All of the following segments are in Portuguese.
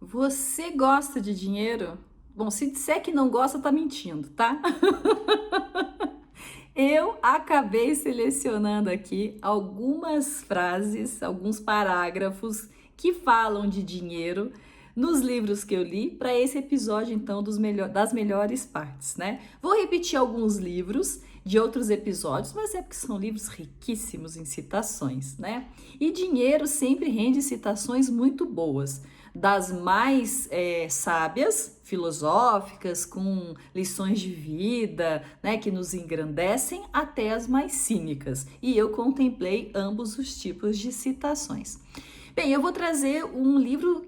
Você gosta de dinheiro? Bom, se disser que não gosta, tá mentindo, tá? Eu acabei selecionando aqui algumas frases, alguns parágrafos que falam de dinheiro nos livros que eu li para esse episódio, então, das melhores partes, né? Vou repetir alguns livros de outros episódios, mas é porque são livros riquíssimos em citações, né? E dinheiro sempre rende citações muito boas, das mais sábias, filosóficas, com lições de vida, né, que nos engrandecem, até as mais cínicas. E eu contemplei ambos os tipos de citações. Bem, eu vou trazer um livro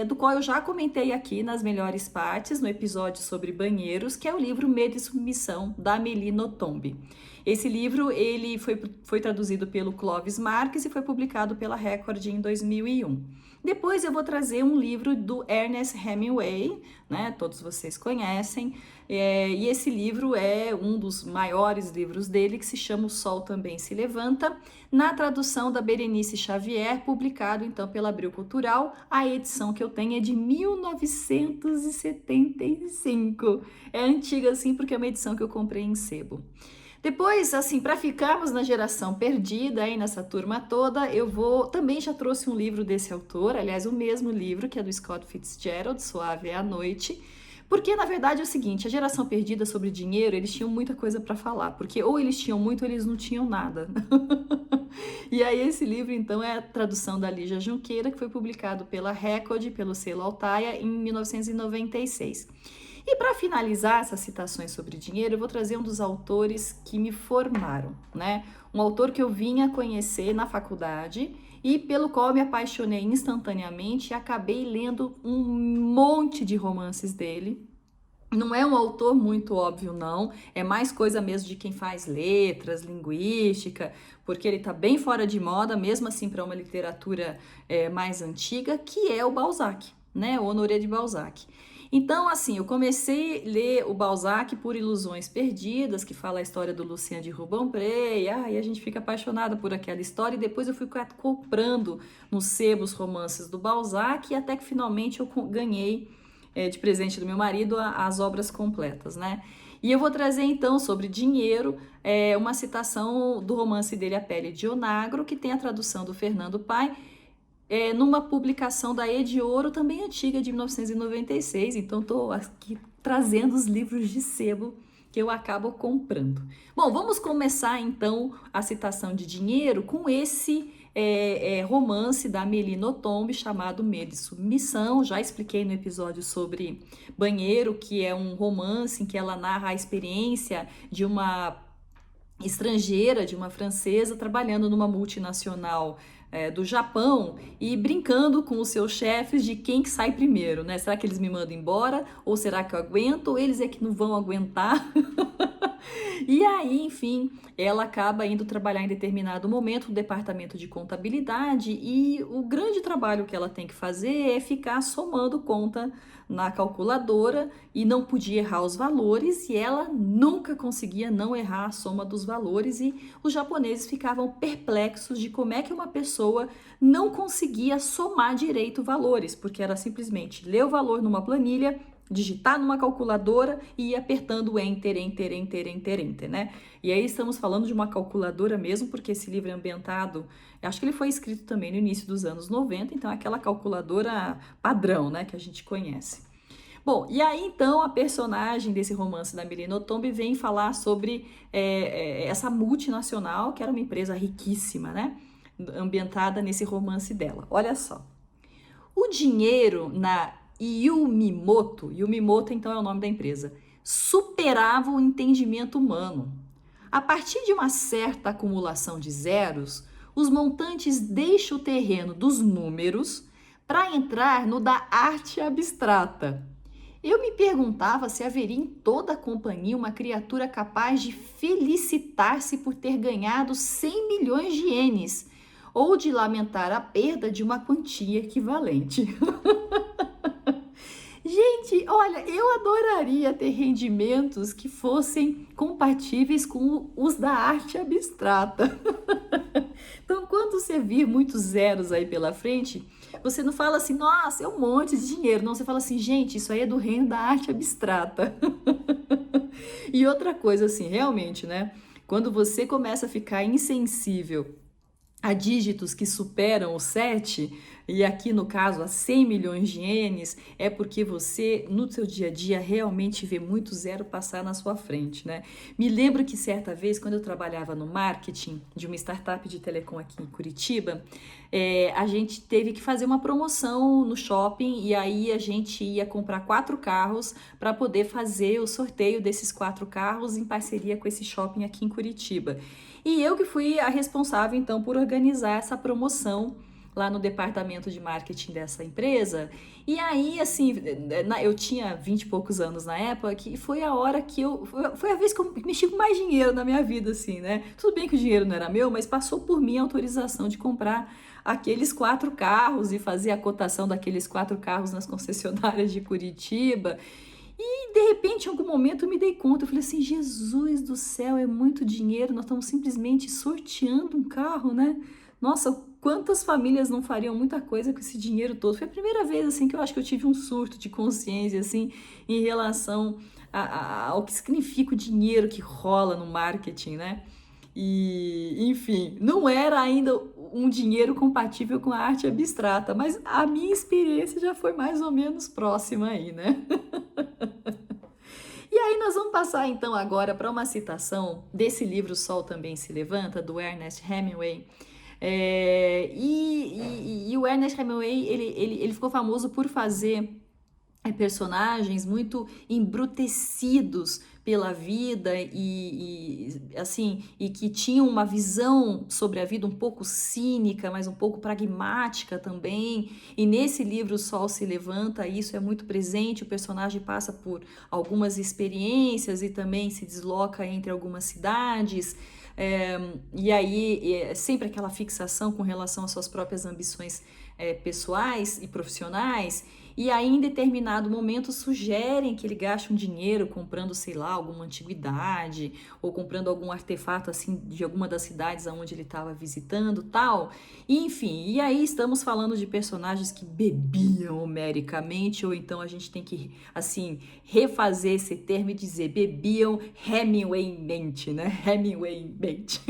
do qual eu já comentei aqui nas melhores partes, no episódio sobre banheiros, que é o livro Medo e Submissão, da Amélie Nothomb. Esse livro ele foi traduzido pelo Clovis Marques e foi publicado pela Record em 2001. Depois eu vou trazer um livro do Ernest Hemingway, né? Todos vocês conhecem, e esse livro é um dos maiores livros dele, que se chama O Sol Também Se Levanta, na tradução da Berenice Xavier, publicado então pela Abril Cultural. A edição que eu tenho é de 1975. É antiga assim porque é uma edição que eu comprei em sebo. Depois, assim, para ficarmos na geração perdida aí nessa turma toda, também já trouxe um livro desse autor, aliás, o mesmo livro, que é do Scott Fitzgerald, Suave é a Noite, porque na verdade é o seguinte, a geração perdida sobre dinheiro, eles tinham muita coisa para falar, porque ou eles tinham muito ou eles não tinham nada. E aí esse livro então é a tradução da Lígia Junqueira, que foi publicado pela Record, pelo selo Altaia, em 1996. E para finalizar essas citações sobre dinheiro, eu vou trazer um dos autores que me formaram, né? Um autor que eu vinha conhecer na faculdade e pelo qual eu me apaixonei instantaneamente e acabei lendo um monte de romances dele. Não é um autor muito óbvio, não. É mais coisa mesmo de quem faz letras, linguística, porque ele está bem fora de moda, mesmo assim, para uma literatura mais antiga, que é o Balzac, né? O Honoré de Balzac. Então, assim, eu comecei a ler o Balzac por Ilusões Perdidas, que fala a história do Lucien de Rubempré, e a gente fica apaixonada por aquela história, e depois eu fui comprando nos sebos romances do Balzac, e até que finalmente eu ganhei de presente do meu marido as obras completas, né? E eu vou trazer então sobre dinheiro uma citação do romance dele A Pele de Onagro, que tem a tradução do Fernando Pai, numa publicação da Ediouro, também antiga, de 1996. Então estou aqui trazendo os livros de sebo que eu acabo comprando. Bom, vamos começar então a citação de dinheiro com esse romance da Amélie Nothomb chamado Medo e Submissão. Já expliquei no episódio sobre Banheiro, que é um romance em que ela narra a experiência de uma estrangeira, de uma francesa, trabalhando numa multinacional do Japão e brincando com os seus chefes de quem que sai primeiro, né? Será que eles me mandam embora? Ou será que eu aguento? Ou eles é que não vão aguentar? E aí, enfim, ela acaba indo trabalhar em determinado momento no departamento de contabilidade e o grande trabalho que ela tem que fazer é ficar somando conta na calculadora e não podia errar os valores, e ela nunca conseguia não errar a soma dos valores, e os japoneses ficavam perplexos de como é que uma pessoa não conseguia somar direito valores, porque era simplesmente ler o valor numa planilha, digitar numa calculadora e ir apertando Enter, Enter, Enter, Enter, Enter, né? E aí estamos falando de uma calculadora mesmo, porque esse livro é ambientado, acho que ele foi escrito também no início dos anos 90, então é aquela calculadora padrão, né, que a gente conhece. Bom, e aí então a personagem desse romance da Amélie Nothomb vem falar sobre essa multinacional, que era uma empresa riquíssima, né? Ambientada nesse romance dela. Olha só. O dinheiro na Yumimoto então é o nome da empresa, superava o entendimento humano. A partir de uma certa acumulação de zeros, os montantes deixam o terreno dos números para entrar no da arte abstrata. Eu me perguntava se haveria em toda a companhia uma criatura capaz de felicitar-se por ter ganhado 100 milhões de ienes, ou de lamentar a perda de uma quantia equivalente. Gente, olha, eu adoraria ter rendimentos que fossem compatíveis com os da arte abstrata. Então, quando você vir muitos zeros aí pela frente, você não fala assim, nossa, é um monte de dinheiro. Não, você fala assim, gente, isso aí é do reino da arte abstrata. E outra coisa, assim, realmente, né? Quando você começa a ficar insensível a dígitos que superam o 7, e aqui no caso a 100 milhões de ienes, é porque você no seu dia a dia realmente vê muito zero passar na sua frente, né? Me lembro que certa vez, quando eu trabalhava no marketing de uma startup de telecom aqui em Curitiba, a gente teve que fazer uma promoção no shopping e aí a gente ia comprar 4 carros para poder fazer o sorteio desses 4 carros em parceria com esse shopping aqui em Curitiba. E eu que fui a responsável, então, por organizar essa promoção lá no departamento de marketing dessa empresa. E aí, assim, eu tinha 20 e poucos anos na época, e foi a hora que foi a vez que eu mexi com mais dinheiro na minha vida, assim, né? Tudo bem que o dinheiro não era meu, mas passou por mim a autorização de comprar aqueles 4 carros e fazer a cotação daqueles 4 carros nas concessionárias de Curitiba. E de repente, em algum momento, eu me dei conta, eu falei assim, Jesus do céu, é muito dinheiro, nós estamos simplesmente sorteando um carro, né? Nossa, quantas famílias não fariam muita coisa com esse dinheiro todo? Foi a primeira vez, assim, que eu acho que eu tive um surto de consciência, assim, em relação ao que significa o dinheiro que rola no marketing, né? E, enfim, não era ainda um dinheiro compatível com a arte abstrata, mas a minha experiência já foi mais ou menos próxima aí, né? E aí nós vamos passar então agora para uma citação desse livro O Sol Também Se Levanta, do Ernest Hemingway. E o Ernest Hemingway, ele ficou famoso por fazer personagens muito embrutecidos pela vida assim, e que tinham uma visão sobre a vida um pouco cínica, mas um pouco pragmática também. E nesse livro O Sol Se Levanta, isso é muito presente. O personagem passa por algumas experiências e também se desloca entre algumas cidades. E aí sempre aquela fixação com relação às suas próprias ambições pessoais e profissionais. E aí, em determinado momento, sugerem que ele gaste um dinheiro comprando, sei lá, alguma antiguidade ou comprando algum artefato, assim, de alguma das cidades aonde ele estava visitando, tal. Enfim, e aí estamos falando de personagens que bebiam homericamente, ou então a gente tem que, assim, refazer esse termo e dizer bebiam Hemingwaymente, né? Hemingwaymente.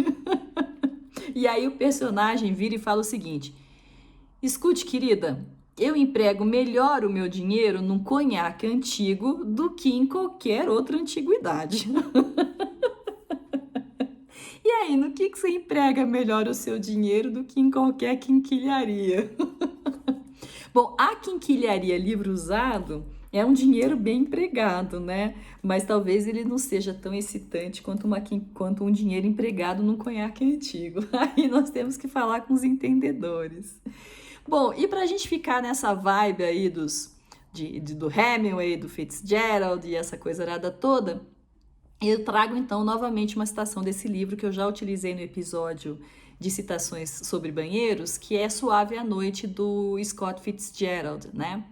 E aí o personagem vira e fala o seguinte: escute, querida, eu emprego melhor o meu dinheiro num conhaque antigo do que em qualquer outra antiguidade. E aí, no que você emprega melhor o seu dinheiro do que em qualquer quinquilharia? Bom, a quinquilharia livro usado é um dinheiro bem empregado, né? Mas talvez ele não seja tão excitante quanto um dinheiro empregado num conhaque antigo. Aí nós temos que falar com os entendedores. Bom, e para a gente ficar nessa vibe aí do Hemingway, do Fitzgerald e essa coisa arada toda, eu trago então novamente uma citação desse livro que eu já utilizei no episódio de citações sobre banheiros, que é Suave à Noite, do Scott Fitzgerald, né?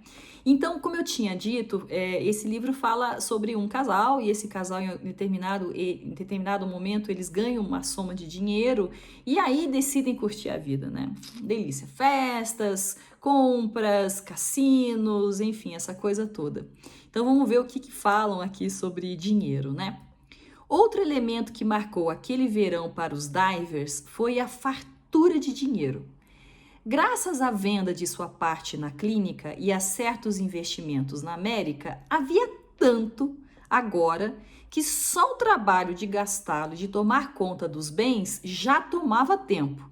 Então, como eu tinha dito, esse livro fala sobre um casal, e esse casal, em determinado momento, eles ganham uma soma de dinheiro e aí decidem curtir a vida, né? Delícia, festas, compras, cassinos, enfim, essa coisa toda. Então, vamos ver o que falam aqui sobre dinheiro, né? Outro elemento que marcou aquele verão para os divers foi a fartura de dinheiro. Graças à venda de sua parte na clínica e a certos investimentos na América, havia tanto agora que só o trabalho de gastá-lo e de tomar conta dos bens já tomava tempo.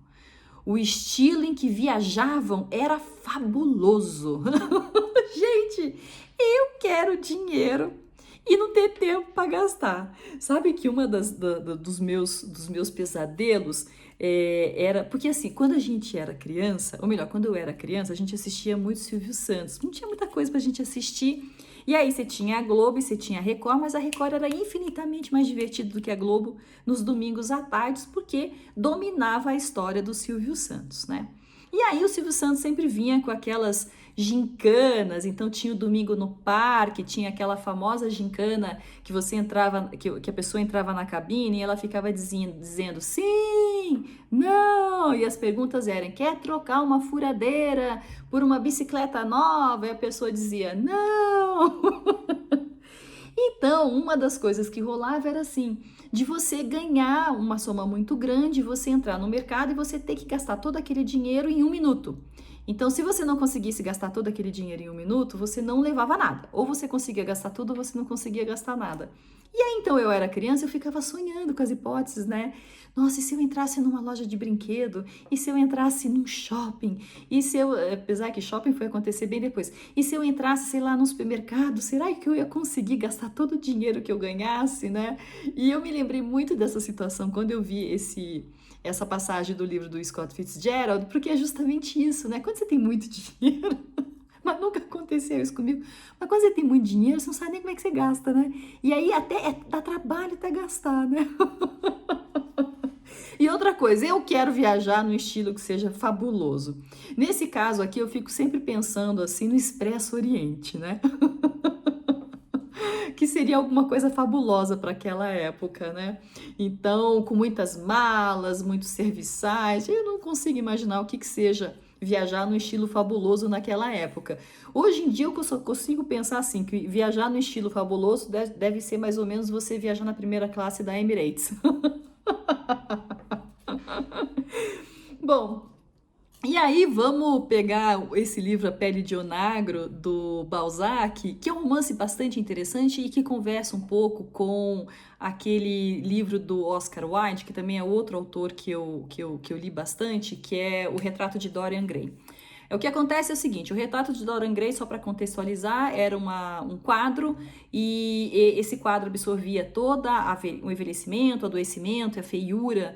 O estilo em que viajavam era fabuloso. Gente, eu quero dinheiro e não ter tempo para gastar. Sabe que uma dos meus pesadelos era... Porque assim, quando a gente era criança, ou melhor, quando eu era criança, a gente assistia muito Silvio Santos. Não tinha muita coisa pra gente assistir. E aí você tinha a Globo e você tinha a Record, mas a Record era infinitamente mais divertida do que a Globo nos domingos à tarde, porque dominava a história do Silvio Santos, né? E aí o Silvio Santos sempre vinha com aquelas gincanas, então tinha o Domingo no Parque, tinha aquela famosa gincana que você entrava, que a pessoa entrava na cabine e ela ficava dizendo sim, não, não! E as perguntas eram, quer trocar uma furadeira por uma bicicleta nova? E a pessoa dizia, não! Então, uma das coisas que rolava era assim, de você ganhar uma soma muito grande, você entrar no mercado e você ter que gastar todo aquele dinheiro em 1 minuto. Então, se você não conseguisse gastar todo aquele dinheiro em 1 minuto, você não levava nada. Ou você conseguia gastar tudo, ou você não conseguia gastar nada. E aí, então, eu era criança, eu ficava sonhando com as hipóteses, né? Nossa, e se eu entrasse numa loja de brinquedo? E se eu entrasse num shopping? E se eu, apesar que shopping foi acontecer bem depois, e se eu entrasse, sei lá, num supermercado, será que eu ia conseguir gastar todo o dinheiro que eu ganhasse, né? E eu me lembrei muito dessa situação quando eu vi essa passagem do livro do Scott Fitzgerald, porque é justamente isso, né? Quando você tem muito dinheiro, mas nunca aconteceu isso comigo, mas quando você tem muito dinheiro, você não sabe nem como é que você gasta, né? E aí até dá trabalho até gastar, né? E outra coisa, eu quero viajar no estilo que seja fabuloso. Nesse caso aqui, eu fico sempre pensando assim no Expresso Oriente, né? Que seria alguma coisa fabulosa para aquela época, né? Então, com muitas malas, muitos serviçais, eu não consigo imaginar o que seja viajar no estilo fabuloso naquela época. Hoje em dia eu só consigo pensar assim, que viajar no estilo fabuloso deve ser mais ou menos você viajar na primeira classe da Emirates. Bom, e aí vamos pegar esse livro A Pele de Onagro, do Balzac, que é um romance bastante interessante e que conversa um pouco com aquele livro do Oscar Wilde, que também é outro autor que eu li bastante, que é O Retrato de Dorian Gray. O que acontece é o seguinte, o Retrato de Dorian Gray, só para contextualizar, era um quadro e esse quadro absorvia todo o envelhecimento, o adoecimento, a feiura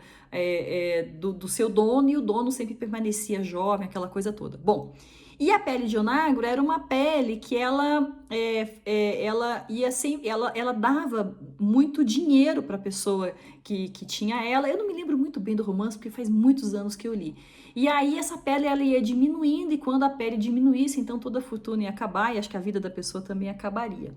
do seu dono, e o dono sempre permanecia jovem, aquela coisa toda. Bom, e a pele de onagro era uma pele que ela ia sempre, ela dava muito dinheiro para a pessoa que tinha ela. Eu não me lembro muito bem do romance, porque faz muitos anos que eu li. E aí essa pele ela ia diminuindo, e quando a pele diminuísse, então toda a fortuna ia acabar, e acho que a vida da pessoa também acabaria.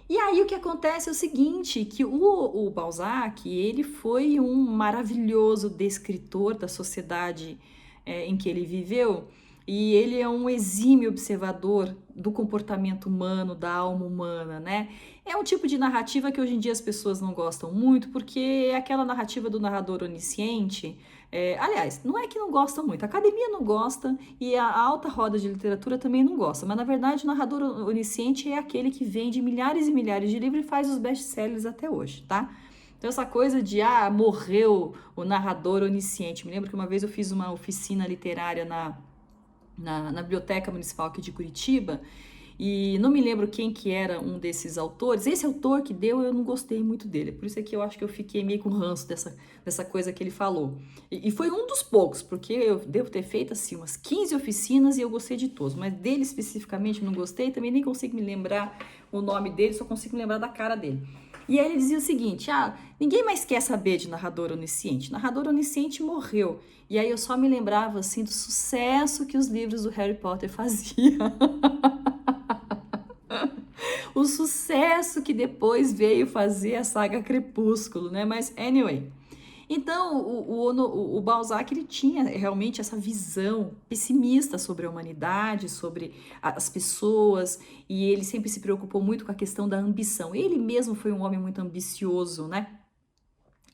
E aí o que acontece é o seguinte, que o Balzac, ele foi um maravilhoso descritor da sociedade em que ele viveu, e ele é um exímio observador do comportamento humano, da alma humana, né? É um tipo de narrativa que hoje em dia as pessoas não gostam muito, porque é aquela narrativa do narrador onisciente. Aliás, não é que não gostam muito, a academia não gosta e a alta roda de literatura também não gosta, mas na verdade o narrador onisciente é aquele que vende milhares e milhares de livros e faz os best-sellers até hoje, tá? Então essa coisa de, morreu o narrador onisciente. Me lembro que uma vez eu fiz uma oficina literária na Biblioteca Municipal aqui de Curitiba, e não me lembro quem que era um desses autores. Esse autor que deu, eu não gostei muito dele, por isso é que eu acho que eu fiquei meio com ranço dessa coisa que ele falou. E foi um dos poucos, porque eu devo ter feito assim umas 15 oficinas e eu gostei de todos, mas dele especificamente não gostei, também nem consigo me lembrar o nome dele, só consigo lembrar da cara dele. E aí ele dizia o seguinte, ninguém mais quer saber de narrador onisciente. Narrador onisciente morreu. E aí eu só me lembrava, assim, do sucesso que os livros do Harry Potter faziam. O sucesso que depois veio fazer a saga Crepúsculo, né? Mas, anyway. Então, o Balzac, ele tinha realmente essa visão pessimista sobre a humanidade, sobre as pessoas, e ele sempre se preocupou muito com a questão da ambição. Ele mesmo foi um homem muito ambicioso, né?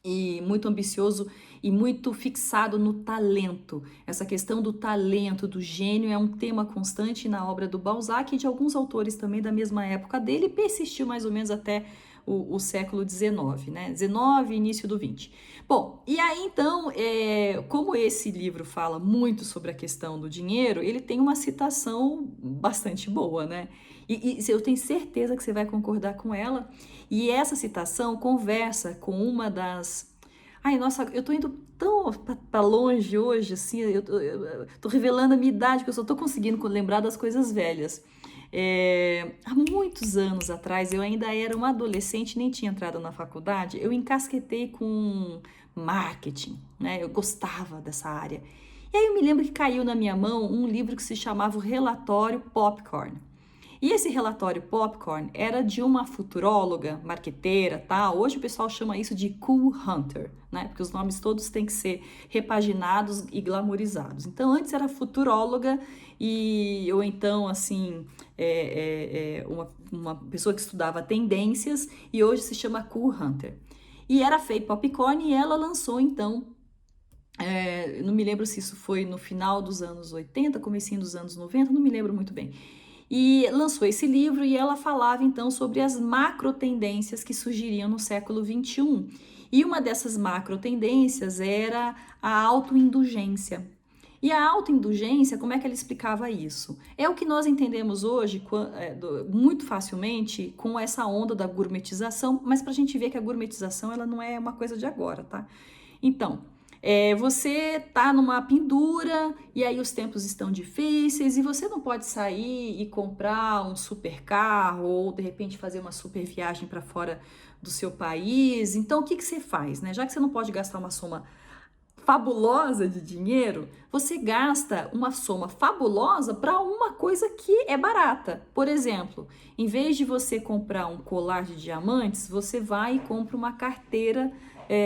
E muito ambicioso e muito fixado no talento. Essa questão do talento, do gênio, é um tema constante na obra do Balzac e de alguns autores também da mesma época dele, e persistiu mais ou menos até o século XIX, né? 19 e início do 20. Bom, e aí então, como esse livro fala muito sobre a questão do dinheiro, ele tem uma citação bastante boa, né? E eu tenho certeza que você vai concordar com ela. E essa citação conversa com uma das... Ai, nossa, eu tô indo tão pra longe hoje, assim, eu tô revelando a minha idade, que eu só tô conseguindo lembrar das coisas velhas. Há muitos anos atrás, eu ainda era uma adolescente, nem tinha entrado na faculdade, eu encasquetei com marketing, né? Eu gostava dessa área. E aí eu me lembro que caiu na minha mão um livro que se chamava O Relatório Popcorn. E esse relatório Popcorn era de uma futuróloga, marqueteira, tá? Hoje o pessoal chama isso de Cool Hunter, né? Porque os nomes todos têm que ser repaginados e glamorizados. Então, antes era futuróloga ou então, assim, uma pessoa que estudava tendências, e hoje se chama Cool Hunter. E era feito Popcorn, e ela lançou, então, não me lembro se isso foi no final dos anos 80, comecinho dos anos 90, não me lembro muito bem. E lançou esse livro, e ela falava então sobre as macro tendências que surgiriam no século XXI. E uma dessas macro tendências era a autoindulgência. E a autoindulgência, como é que ela explicava isso? É o que nós entendemos hoje muito facilmente com essa onda da gourmetização, mas para a gente ver que a gourmetização ela não é uma coisa de agora, tá? Então, você tá numa pendura e aí os tempos estão difíceis e você não pode sair e comprar um super carro ou de repente fazer uma super viagem para fora do seu país. Então, o que você faz, né? Já que você não pode gastar uma soma fabulosa de dinheiro, você gasta uma soma fabulosa para uma coisa que é barata. Por exemplo, em vez de você comprar um colar de diamantes, você vai e compra uma carteira,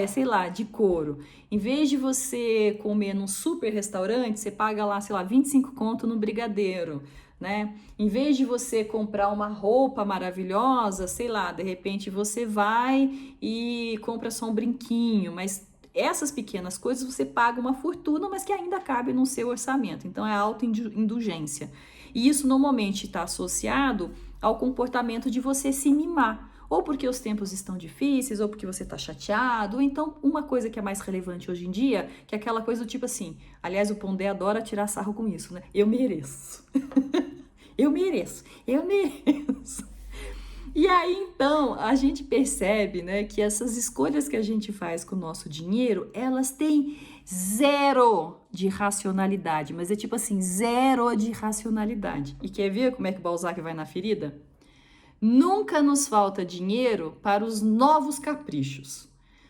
sei lá, de couro. Em vez de você comer num super restaurante, você paga lá, sei lá, 25 conto no brigadeiro, né? Em vez de você comprar uma roupa maravilhosa, sei lá, de repente você vai e compra só um brinquinho, mas essas pequenas coisas você paga uma fortuna, mas que ainda cabe no seu orçamento. Então é a autoindulgência. E isso normalmente está associado ao comportamento de você se mimar. Ou porque os tempos estão difíceis, ou porque você está chateado. Ou então, uma coisa que é mais relevante hoje em dia, que é aquela coisa do tipo assim, aliás, o Pondé adora tirar sarro com isso, né? Eu mereço. Eu mereço. Eu mereço. E aí, então, a gente percebe, né, que essas escolhas que a gente faz com o nosso dinheiro, elas têm zero de racionalidade, mas é tipo assim, zero de racionalidade. E quer ver como é que o Balzac vai na ferida? Nunca nos falta dinheiro para os novos caprichos.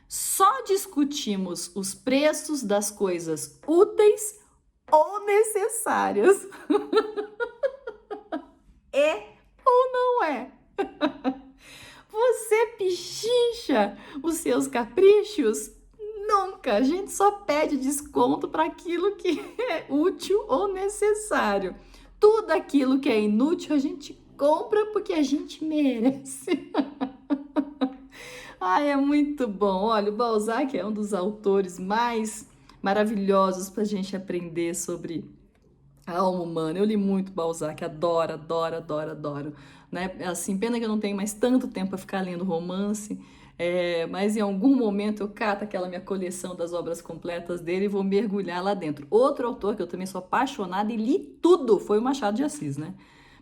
Só discutimos os preços das coisas úteis ou necessárias. É ou não é? Você pichincha os seus caprichos? Nunca! A gente só pede desconto para aquilo que é útil ou necessário. Tudo aquilo que é inútil a gente compra porque a gente merece. Ai, é muito bom. Olha, o Balzac é um dos autores mais maravilhosos para a gente aprender sobre a alma humana. Eu li muito Balzac, adoro, adoro, adoro, adoro. Né? Assim, pena que eu não tenho mais tanto tempo para ficar lendo romance, mas em algum momento eu cato aquela minha coleção das obras completas dele e vou mergulhar lá dentro. Outro autor que eu também sou apaixonada e li tudo foi o Machado de Assis, né?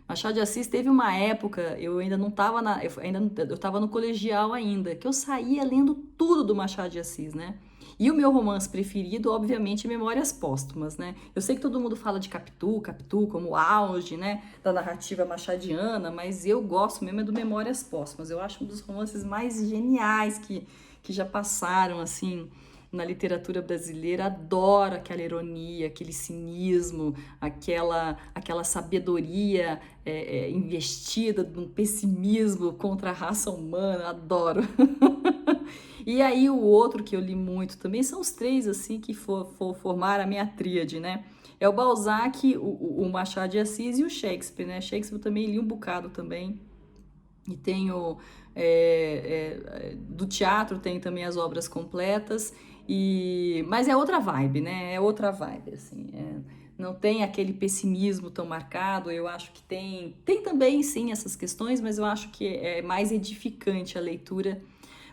Machado de Assis teve uma época, eu ainda não estava eu estava no colegial ainda, que eu saía lendo tudo do Machado de Assis, né? E o meu romance preferido, obviamente, é Memórias Póstumas, né? Eu sei que todo mundo fala de Capitu como auge, né, da narrativa machadiana, mas eu gosto mesmo do Memórias Póstumas. Eu acho um dos romances mais geniais que já passaram, assim, na literatura brasileira. Adoro aquela ironia, aquele cinismo, aquela sabedoria investida num pessimismo contra a raça humana. Adoro. E aí o outro que eu li muito também são os três assim que formaram a minha tríade, né? É o Balzac, o Machado de Assis e o Shakespeare, né? Shakespeare eu também li um bocado também. E tenho do teatro tem também as obras completas, mas é outra vibe, né? É outra vibe, assim. Não tem aquele pessimismo tão marcado. Eu acho que tem também sim essas questões, mas eu acho que é mais edificante a leitura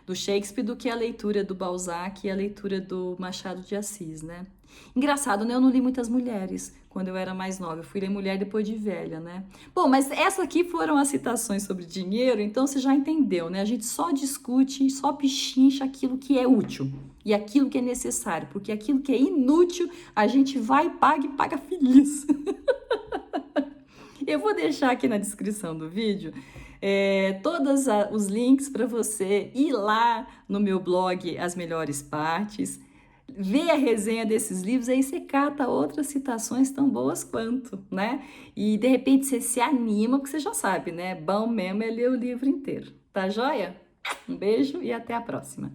do Shakespeare do que a leitura do Balzac e a leitura do Machado de Assis, né? Engraçado, né? Eu não li muitas mulheres quando eu era mais nova. Eu fui ler mulher depois de velha, né? Bom, mas essa aqui foram as citações sobre dinheiro, então você já entendeu, né? A gente só discute, só pichincha aquilo que é útil e aquilo que é necessário, porque aquilo que é inútil a gente vai, paga e paga feliz. Eu vou deixar aqui na descrição do vídeo todos os links para você ir lá no meu blog As Melhores Partes, vê a resenha desses livros, aí você cata outras citações tão boas quanto, né? E de repente você se anima, porque você já sabe, né? Bom mesmo é ler o livro inteiro. Tá joia? Um beijo e até a próxima.